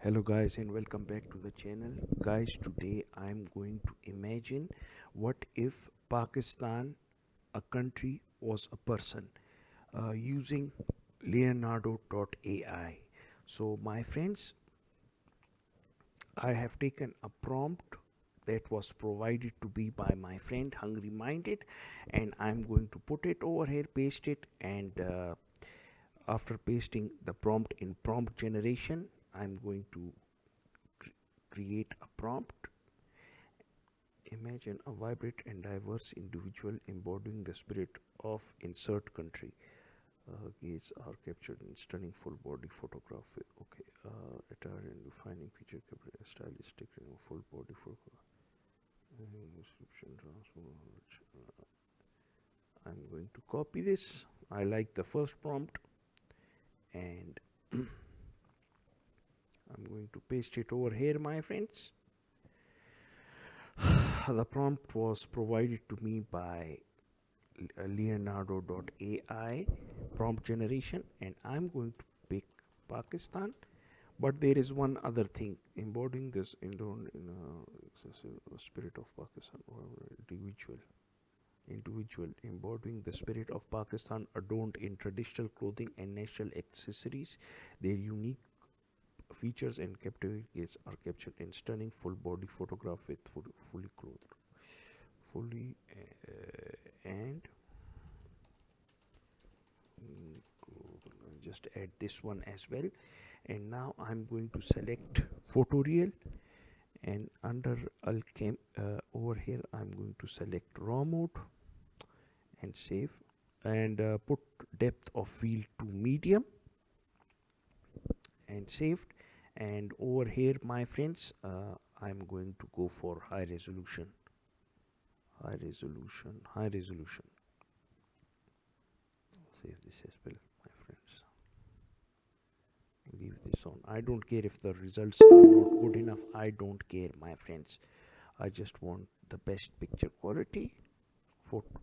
Hello guys and welcome back to the channel. Guys, today I'm going to imagine what if Pakistan, a country, was a person, using Leonardo.AI. So my friends, I have taken a prompt that was provided to me by my friend Hungry Minded, and I'm going to put it over here, paste it, and after pasting the prompt in prompt generation, I'm going to create a prompt. Imagine a vibrant and diverse individual embodying the spirit of insert country. Gaze are captured in stunning full body photograph. Okay, attire and defining feature, stylistic full body photograph. Description, I'm going to copy this. I like the first prompt, and I'm going to paste it over here, my friends. The prompt was provided to me by Leonardo.AI prompt generation, and I'm going to pick Pakistan. But there is one other thing: embodying this in spirit of Pakistan, or individual embodying the spirit of Pakistan, adorned in traditional clothing and national accessories. Their unique features and captivating gaze are captured in stunning full body photograph with fully clothed, fully and just add this one as well. And now I'm going to select photoreal, and under Alchem over here I'm going to select raw mode and save, and put depth of field to medium and saved. And over here, my friends, I'm going to go for high resolution. Save this as well, my friends. Leave this on. I don't care if the results are not good enough. I don't care, my friends. I just want the best picture quality, photo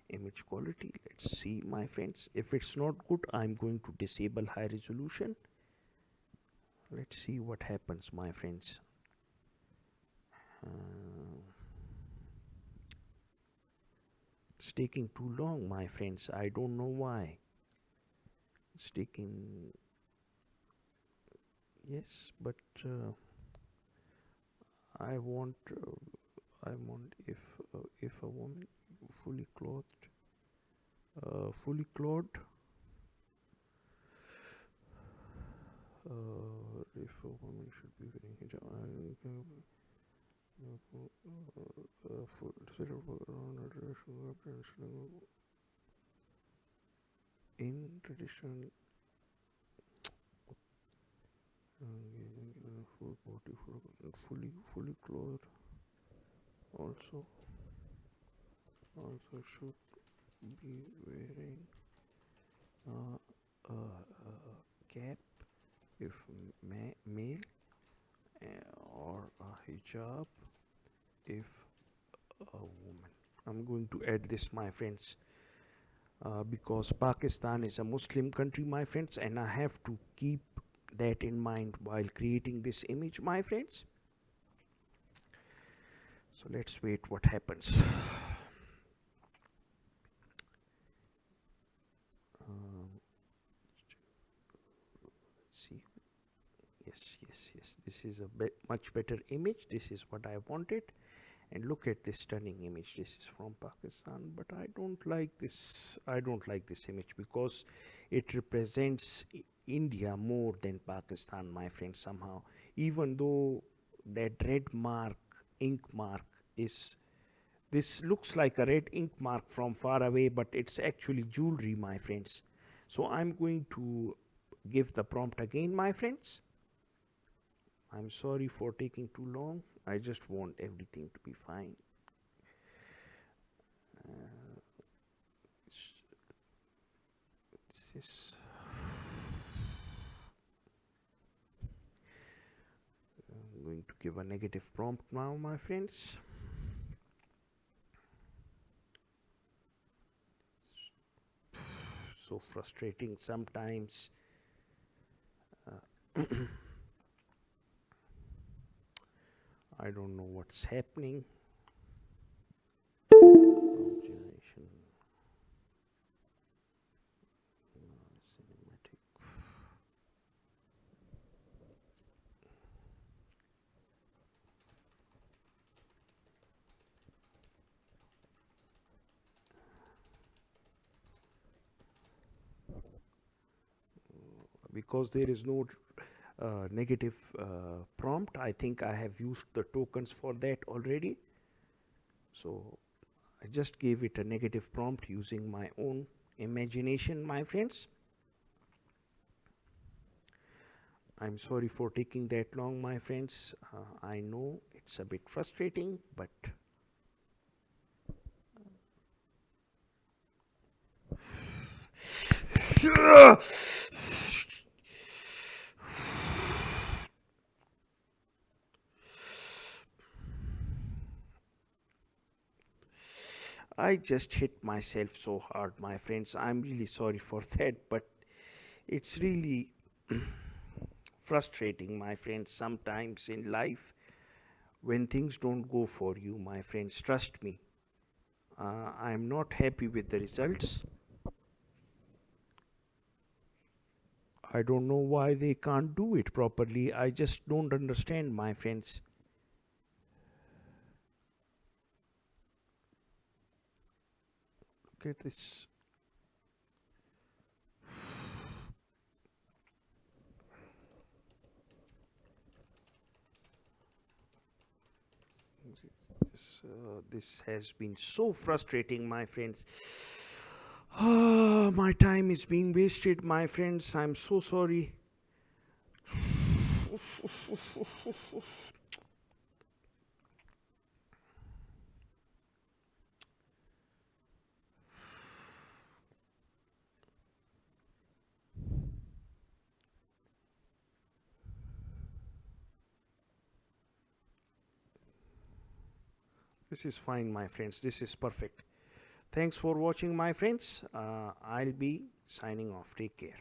image quality. Let's see, my friends. If it's not good, I'm going to disable high resolution. Let's see what happens, my friends. It's taking too long, my friends. I don't know why. It's taking, yes, but I want if a woman fully clothed, fully clothed. If a woman should be wearing hijab, in traditional full body, fully clothed. Also should be wearing a cap if male, or a hijab if a woman. I'm going to add this, my friends, because Pakistan is a Muslim country, my friends, and I have to keep that in mind while creating this image, my friends. So let's wait what happens. Let's see. Yes, this is a much better image. This is what I wanted. And look at this stunning image. This is from Pakistan, but I don't like this image because it represents India more than Pakistan, my friend, somehow. Even though that red mark, ink mark, is, this looks like a red ink mark from far away, but it's actually jewelry, my friends. So I'm going to give the prompt again, my friends. I'm sorry for taking too long. I just want everything to be fine. This I'm going to give a negative prompt now, my friends. So frustrating sometimes. I don't know what's happening. Prompt generation. Cinematic. Because there is no negative prompt, I think I have used the tokens for that already. So I just gave it a negative prompt using my own imagination, my friends. I'm sorry for taking that long, my friends. I know it's a bit frustrating, but I just hit myself so hard, my friends. I'm really sorry for that, but it's really frustrating, my friends, sometimes in life when things don't go for you, my friends. Trust me. I'm not happy with the results. I don't know why they can't do it properly. I just don't understand, my friends. Look at this. This has been so frustrating, my friends. My time is being wasted, my friends. I'm so sorry. This is fine, my friends. This is perfect. Thanks for watching, my friends. I'll be signing off. Take care.